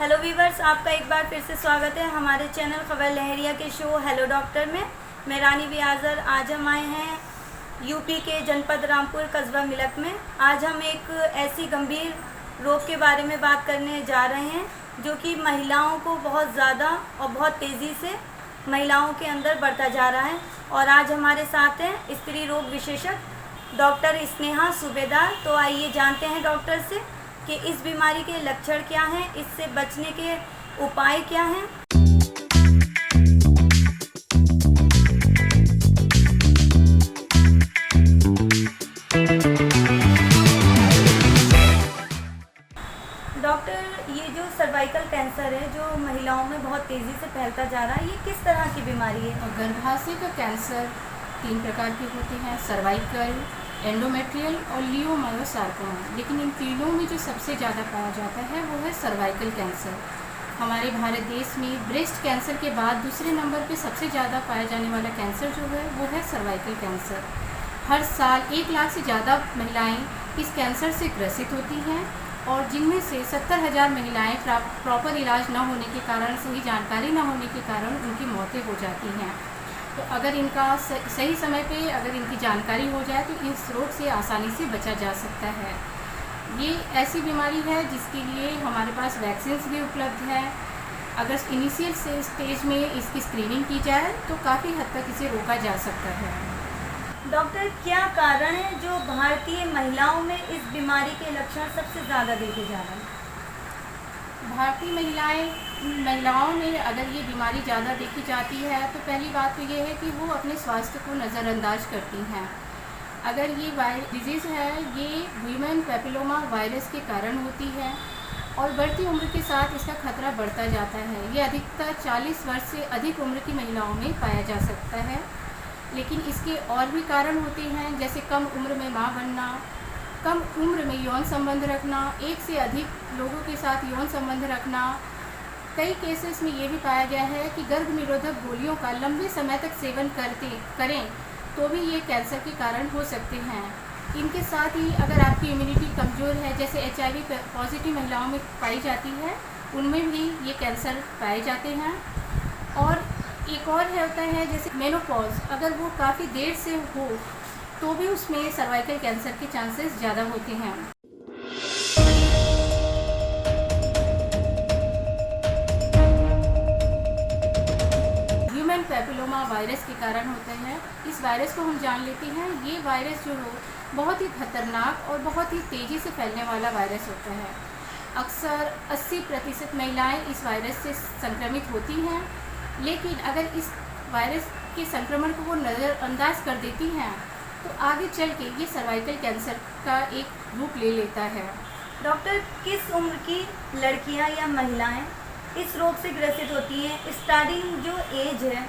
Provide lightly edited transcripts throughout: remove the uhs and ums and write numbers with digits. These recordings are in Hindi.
हेलो वीवर्स, आपका एक बार फिर से स्वागत है हमारे चैनल खबर लहरिया के शो हेलो डॉक्टर में। मैं रानी बियाजर। आज हम आए हैं यूपी के जनपद रामपुर कस्बा मिलक में। आज हम एक ऐसी गंभीर रोग के बारे में बात करने जा रहे हैं जो कि महिलाओं को बहुत ज़्यादा और बहुत तेज़ी से महिलाओं के अंदर बढ़ता जा रहा है। और आज हमारे साथ हैं स्त्री रोग विशेषज्ञ डॉक्टर स्नेहा सूबेदार। तो आइए जानते हैं डॉक्टर से कि इस बीमारी के लक्षण क्या हैं, इससे बचने के उपाय क्या हैं। डॉक्टर, ये जो सर्वाइकल कैंसर है जो महिलाओं में बहुत तेज़ी से फैलता जा रहा है, ये किस तरह की बीमारी है? गर्भाशय का कैंसर 3 प्रकार के होते हैं, सर्वाइकल, एंडोमेट्रियल और लियोमायोसार्कोमा। लेकिन इन तीनों में जो सबसे ज़्यादा पाया जाता है वो है सर्वाइकल कैंसर। हमारे भारत देश में ब्रेस्ट कैंसर के बाद दूसरे नंबर पे सबसे ज़्यादा पाया जाने वाला कैंसर जो है वो है सर्वाइकल कैंसर। हर साल 1 लाख से ज़्यादा महिलाएं इस कैंसर से ग्रसित होती हैं और जिनमें से 70,000 महिलाएं प्रॉपर इलाज न होने के कारण, सही जानकारी न होने के कारण उनकी मौतें हो जाती हैं। तो अगर इनका सही समय पे अगर इनकी जानकारी हो जाए तो इस रोग से आसानी से बचा जा सकता है। ये ऐसी बीमारी है जिसके लिए हमारे पास वैक्सीन्स भी उपलब्ध है। अगर इनिशियल स्टेज में इसकी स्क्रीनिंग की जाए तो काफ़ी हद तक इसे रोका जा सकता है। डॉक्टर, क्या कारण है जो भारतीय महिलाओं में इस बीमारी के लक्षण सबसे ज़्यादा देखे जा रहे हैं? भारतीय महिलाओं में अगर ये बीमारी ज़्यादा देखी जाती है तो पहली बात तो ये है कि वो अपने स्वास्थ्य को नज़रअंदाज करती हैं। अगर ये डिजीज़ है ये ह्यूमन पैपिलोमा वायरस के कारण होती है और बढ़ती उम्र के साथ इसका खतरा बढ़ता जाता है। ये अधिकतर 40 वर्ष से अधिक उम्र की महिलाओं में पाया जा सकता है। लेकिन इसके और भी कारण होते हैं, जैसे कम उम्र में माँ बनना, कम उम्र में यौन संबंध रखना, एक से अधिक लोगों के साथ यौन संबंध रखना। कई केसेस में ये भी पाया गया है कि गर्भ निरोधक गोलियों का लंबे समय तक सेवन करें तो भी ये कैंसर के कारण हो सकते हैं। इनके साथ ही अगर आपकी इम्यूनिटी कमज़ोर है, जैसे HIV पॉजिटिव महिलाओं में पाई जाती है, उनमें भी ये कैंसर पाए जाते हैं। और एक और होता है जैसे मेनोपॉज, अगर वो काफ़ी देर से हो तो भी उसमें सर्वाइकल कैंसर के चांसेस ज़्यादा होते हैं। ह्यूमन पैपिलोमा वायरस के कारण होता है। इस वायरस को हम जान लेते हैं। ये वायरस जो हो बहुत ही खतरनाक और बहुत ही तेज़ी से फैलने वाला वायरस होता है। अक्सर 80% महिलाएं इस वायरस से संक्रमित होती हैं, लेकिन अगर इस वायरस के संक्रमण को वो नज़रअंदाज कर देती हैं तो आगे चल के ये सर्वाइकल कैंसर का एक रूप ले लेता है। डॉक्टर, किस उम्र की लड़कियां या महिलाएं इस रोग से ग्रसित होती हैं? स्टार्टिंग जो एज है,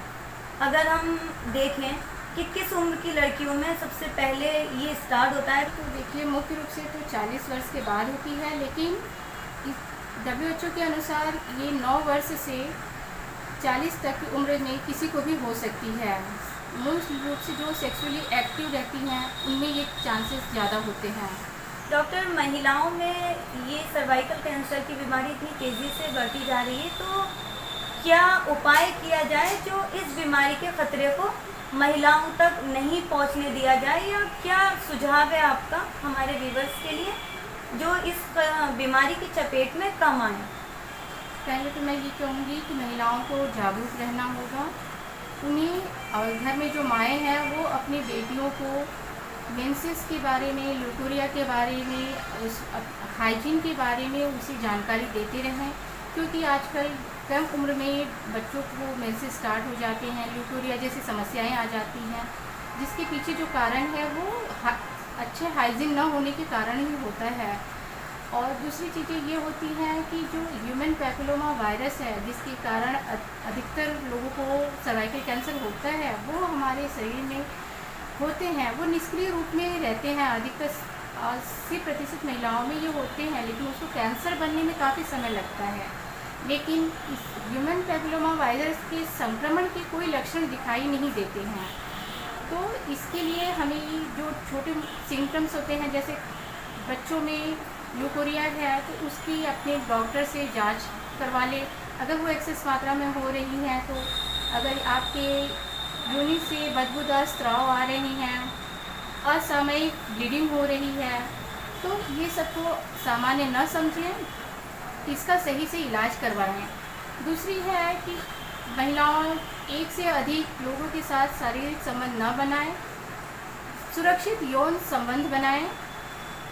अगर हम देखें कि किस उम्र की लड़कियों में सबसे पहले ये स्टार्ट होता है? तो देखिए, मुख्य रूप से तो 40 वर्ष के बाद होती है, लेकिन WHO के अनुसार ये 9 वर्ष से 40 तक की उम्र में किसी को भी हो सकती है। मूल रूप से जो सेक्सुअली एक्टिव रहती हैं उनमें ये चांसेस ज़्यादा होते हैं। डॉक्टर, महिलाओं में ये सर्वाइकल कैंसर की बीमारी इतनी तेज़ी से बढ़ती जा रही है, तो क्या उपाय किया जाए जो इस बीमारी के खतरे को महिलाओं तक नहीं पहुंचने दिया जाए, या क्या सुझाव है आपका हमारे व्यूअर्स के लिए जो इस बीमारी की चपेट में कम आए? पहले तो मैं ये कहूँगी कि महिलाओं को जागरूक रहना होगा। उन्हें और घर में जो माएँ हैं वो अपनी बेटियों को मेंसेस के बारे में, ल्यूकोरिया के बारे में, उस हाइजीन के बारे में उसे जानकारी देते रहें, क्योंकि आजकल कम उम्र में बच्चों को मेंसेस स्टार्ट हो जाते हैं, ल्यूकोरिया जैसी समस्याएं आ जाती हैं, जिसके पीछे जो कारण है वो अच्छे हाइजीन न होने के कारण ही होता है। और दूसरी चीज़ें ये होती हैं कि जो ह्यूमन पैपिलोमा वायरस है जिसके कारण अधिकतर लोगों को सर्वाइकल कैंसर होता है, वो हमारे शरीर में होते हैं, वो निष्क्रिय रूप में रहते हैं। अधिकतर 80% महिलाओं में ये होते हैं, लेकिन उसको कैंसर बनने में काफ़ी समय लगता है। लेकिन इस ह्यूमन पैपिलोमा वायरस के संक्रमण के कोई लक्षण दिखाई नहीं देते हैं। तो इसके लिए हमें जो छोटे सिम्टम्स होते हैं, जैसे बच्चों में ल्यूकोरिया है तो उसकी अपने डॉक्टर से जांच करवा ले। अगर वो एक्सेस मात्रा में हो रही हैं तो अगर आपके यूनिट से बदबूदार स्राव आ रहे हैं, असामयिक ब्लीडिंग हो रही है, तो ये सबको सामान्य न समझें, इसका सही से इलाज करवाएं। दूसरी है कि महिलाओं एक से अधिक लोगों के साथ शारीरिक संबंध न बनाएं, सुरक्षित यौन संबंध बनाएं।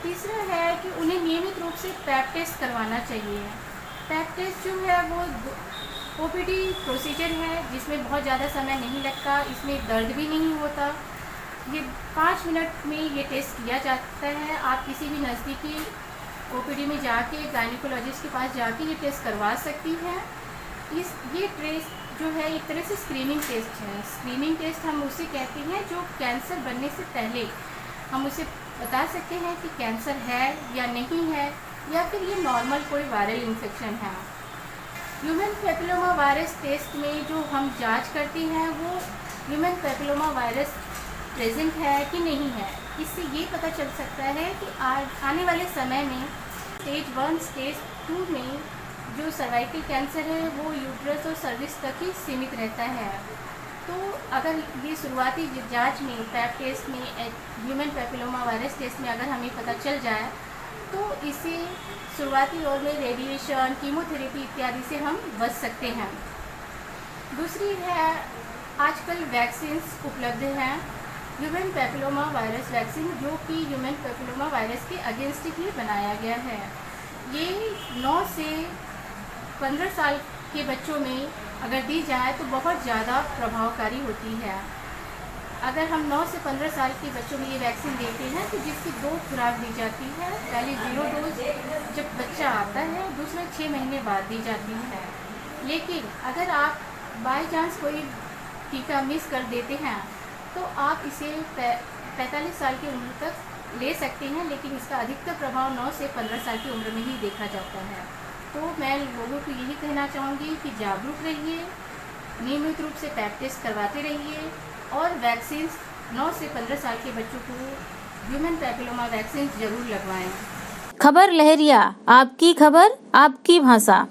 तीसरा है कि उन्हें नियमित रूप से पैप टेस्ट करवाना चाहिए। पैप टेस्ट जो है वो OPD प्रोसीजर है जिसमें बहुत ज़्यादा समय नहीं लगता, इसमें दर्द भी नहीं होता। ये 5 मिनट में ये टेस्ट किया जाता है। आप किसी भी नज़दीकी OPD में जाके गायनिकोलॉजिस्ट के पास जाके ये टेस्ट करवा सकती हैं। ये टेस्ट जो है एक तरह से स्क्रीनिंग टेस्ट है। स्क्रीनिंग टेस्ट हम उसे कहते हैं जो कैंसर बनने से पहले हम उसे बता सकते हैं कि कैंसर है या नहीं है, या फिर ये नॉर्मल कोई वायरल इन्फेक्शन है। ह्यूमन पैपिलोमा वायरस टेस्ट में जो हम जांच करते हैं वो ह्यूमन पैपिलोमा वायरस प्रेजेंट है कि नहीं है। इससे ये पता चल सकता है कि आने वाले समय में स्टेज 1 स्टेज 2 में जो सर्वाइकल कैंसर है वो यूट्रस और सर्विक्स तक ही सीमित रहता है। तो अगर ये शुरुआती जांच में पैप टेस्ट में ह्यूमन पैपिलोमा वायरस टेस्ट में अगर हमें पता चल जाए तो इसे शुरुआती दौर में रेडिएशन, कीमोथेरेपी इत्यादि से हम बच सकते हैं। दूसरी है आजकल वैक्सीन्स उपलब्ध हैं, ह्यूमन पैपिलोमा वायरस वैक्सीन, जो कि ह्यूमन पैपिलोमा वायरस के अगेंस्ट ही बनाया गया है। ये 9 से 15 साल के बच्चों में अगर दी जाए तो बहुत ज़्यादा प्रभावकारी होती है। अगर हम 9 से 15 साल के बच्चों में ये वैक्सीन देते हैं तो जिसकी 2 खुराक दी जाती है। पहले 0 डोज जब बच्चा आता है, दूसरा 6 महीने बाद दी जाती है। लेकिन अगर आप बाय चांस कोई टीका मिस कर देते हैं तो आप इसे 45 साल की उम्र तक ले सकते हैं, लेकिन इसका अधिकतर प्रभाव 9 से 15 साल की उम्र में ही देखा जाता है। तो मैं लोगों को यही कहना चाहूँगी कि जागरूक रहिए, नियमित रूप से पैप टेस्ट करवाते रहिए और वैक्सीन 9 से 15 साल के बच्चों को ह्यूमन पैपिलोमा वैक्सीन जरूर लगवाएं। खबर लहरिया, आपकी खबर आपकी भाषा।